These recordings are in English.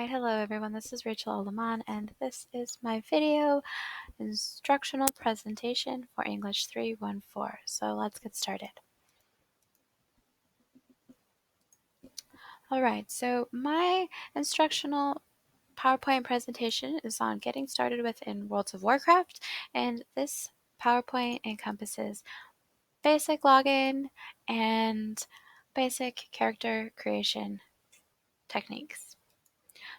Alright, hello everyone, this is Rachel Alaman and this is my video instructional presentation for English 314. So let's get started. Alright, so my instructional PowerPoint presentation is on getting started within World of Warcraft, and this PowerPoint encompasses basic login and basic character creation techniques.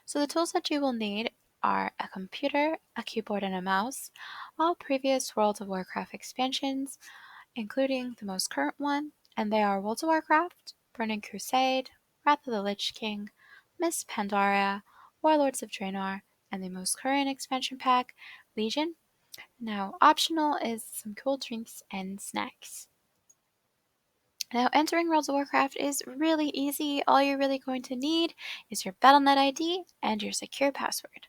So the tools that you will need are a computer, a keyboard, and a mouse, all previous World of Warcraft expansions, including the most current one, and they are World of Warcraft, Burning Crusade, Wrath of the Lich King, Miss Pandaria, Warlords of Draenor, and the most current expansion pack, Legion. Now, optional is some cool drinks and snacks. Now, entering World of Warcraft is really easy. All you're really going to need is your Battle.net ID and your secure password.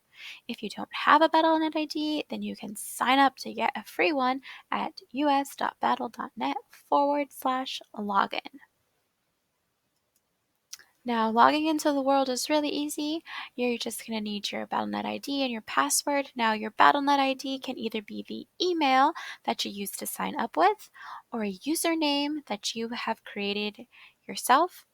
If you don't have a Battle.net ID, then you can sign up to get a free one at us.battle.net/login. Now, logging into the world is really easy. You're just going to need your Battle.net ID and your password. Now, your Battle.net ID can either be the email that you used to sign up with or a username that you have created yourself.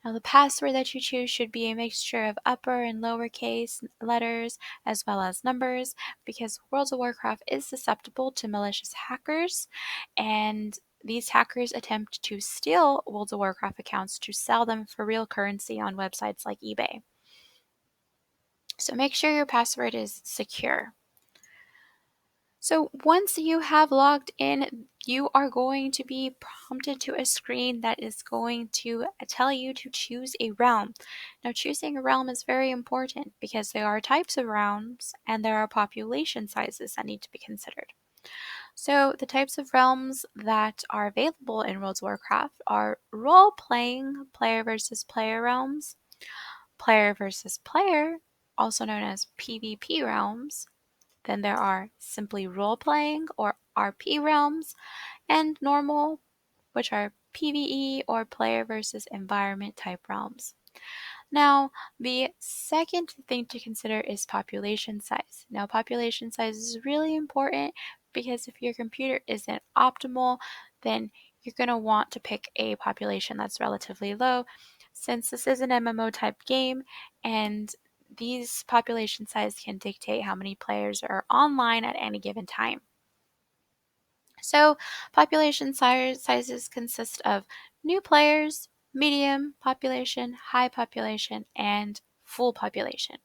Now, the password that you choose should be a mixture of upper and lowercase letters as well as numbers, because World of Warcraft is susceptible to malicious hackers, and these hackers attempt to steal World of Warcraft accounts to sell them for real currency on websites like eBay. So make sure your password is secure. So once you have logged in, you are going to be prompted to a screen that is going to tell you to choose a realm. Now, choosing a realm is very important because there are types of realms and there are population sizes that need to be considered. So the types of realms that are available in World of Warcraft are role-playing player versus player realms, player versus player, also known as PvP realms. Then there are simply role-playing or RP realms, and normal, which are PvE or player versus environment type realms. Now, the second thing to consider is population size. Now, population size is really important because if your computer isn't optimal, then you're going to want to pick a population that's relatively low, since this is an MMO type game and these population size can dictate how many players are online at any given time. So population sizes consist of new players, medium population, high population, and full population.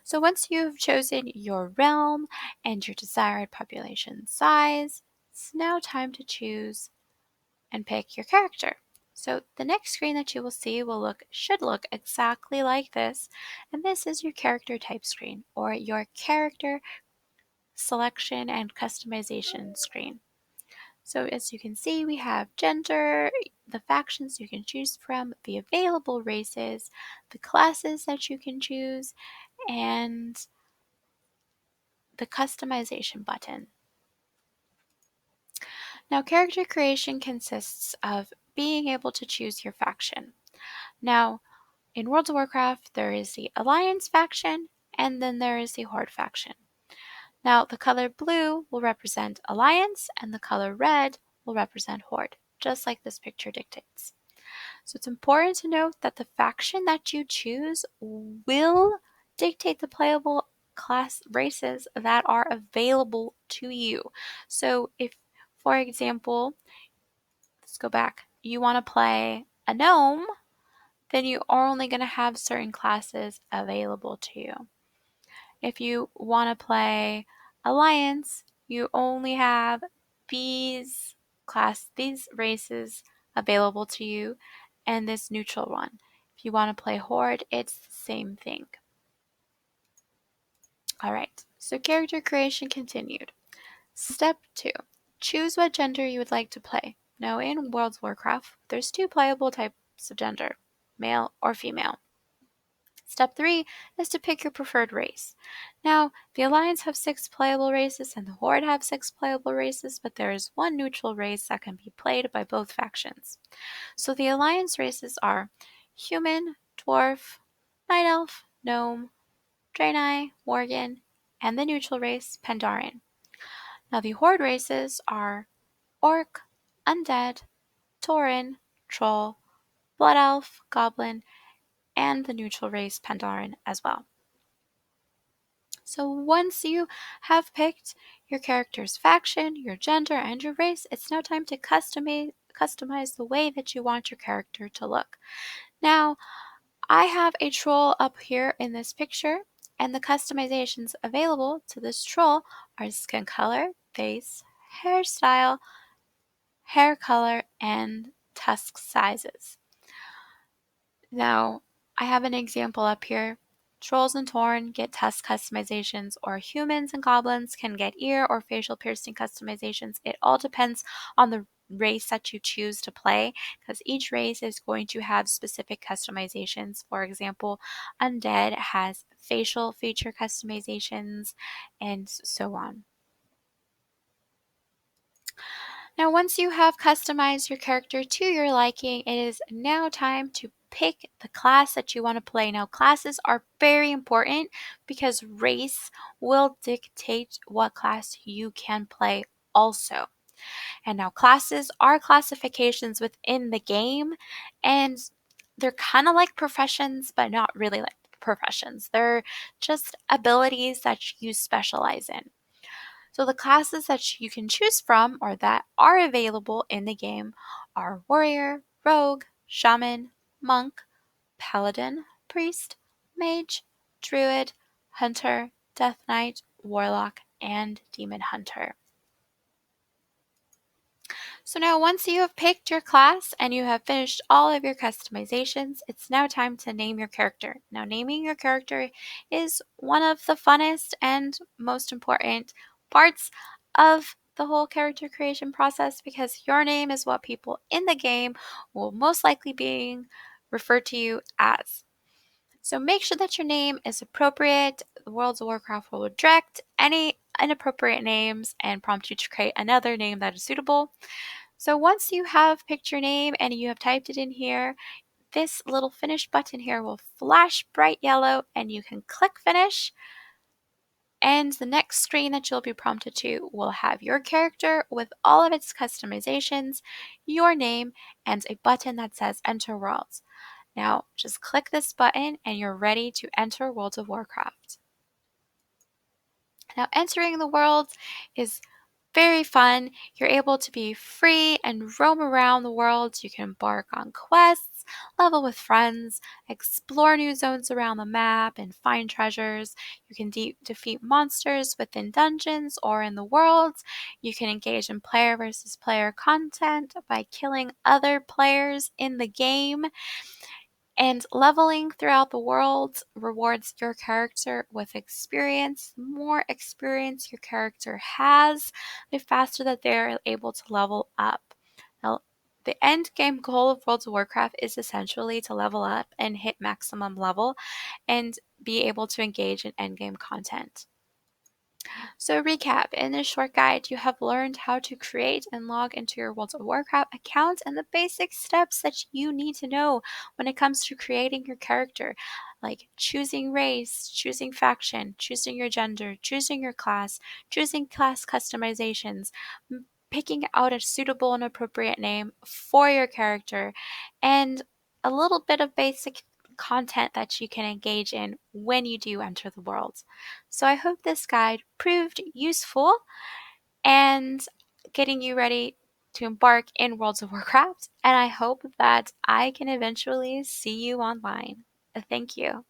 So once you've chosen your realm and your desired population size, it's now time to choose and pick your character. So the next screen that you will see should look exactly like this, and this is your character type screen, or your character selection and customization screen. So as you can see, we have gender, the factions you can choose from, the available races, the classes that you can choose, and the customization button. Now, character creation consists of being able to choose your faction. Now, in World of Warcraft, there is the Alliance faction, and then there is the Horde faction. Now, the color blue will represent Alliance, and the color red will represent Horde, just like this picture dictates. So it's important to note that the faction that you choose will dictate the playable class races that are available to you. So if, for example, let's go back, you want to play a gnome, then you are only going to have certain classes available to you. If you want to play Alliance, you only have these races available to you, and this neutral one. If you want to play Horde, it's the same thing. Alright, so character creation continued. Step 2. Choose what gender you would like to play. Now in World of Warcraft, there's 2 playable types of gender, male or female. Step 3 is to pick your preferred race. Now, the Alliance have 6 playable races and the Horde have 6 playable races, but there is 1 neutral race that can be played by both factions. So the Alliance races are Human, Dwarf, Night Elf, Gnome, Draenei, Worgen, and the neutral race, Pandaren. Now the Horde races are Orc, Undead, Tauren, Troll, Blood Elf, Goblin, and the neutral race, Pandaren as well. So once you have picked your character's faction, your gender, and your race, it's now time to customize the way that you want your character to look. Now, I have a troll up here in this picture, and the customizations available to this troll are skin color, face, hairstyle, hair color, and tusk sizes. Now, I have an example up here. Trolls and Tauren get tusk customizations, or humans and goblins can get ear or facial piercing customizations. It all depends on the race that you choose to play, because each race is going to have specific customizations. For example, Undead has facial feature customizations, and so on. Now, once you have customized your character to your liking, it is now time to pick the class that you want to play. Now, classes are very important because race will dictate what class you can play also. And now, classes are classifications within the game, and they're kind of like professions, but not really like professions. They're just abilities that you specialize in. So the classes that you can choose from or that are available in the game are Warrior, Rogue, Shaman, Monk, Paladin, Priest, Mage, Druid, Hunter, Death Knight, Warlock, and Demon Hunter. So now once you have picked your class and you have finished all of your customizations, it's now time to name your character. Now naming your character is one of the funnest and most important parts of the whole character creation process, because your name is what people in the game will most likely be referred to you as. So make sure that your name is appropriate. The World of Warcraft will reject any inappropriate names and prompt you to create another name that is suitable. So once you have picked your name and you have typed it in here, this little finish button here will flash bright yellow and you can click finish. And the next screen that you'll be prompted to will have your character with all of its customizations, your name, and a button that says Enter Worlds. Now just click this button and you're ready to enter World of Warcraft. Now entering the world is very fun. You're able to be free and roam around the world. You can embark on quests, level with friends, explore new zones around the map, and find treasures. You can defeat monsters within dungeons or in the world. You can engage in player versus player content by killing other players in the game. And leveling throughout the world rewards your character with experience. The more experience your character has, the faster that they're able to level up. Now, the end game goal of World of Warcraft is essentially to level up and hit maximum level and be able to engage in endgame content. So recap, in this short guide, you have learned how to create and log into your World of Warcraft account and the basic steps that you need to know when it comes to creating your character, like choosing race, choosing faction, choosing your gender, choosing your class, choosing class customizations, picking out a suitable and appropriate name for your character, and a little bit of basic content that you can engage in when you do enter the world. So I hope this guide proved useful and getting you ready to embark in World of Warcraft, and I hope that I can eventually see you online. Thank you.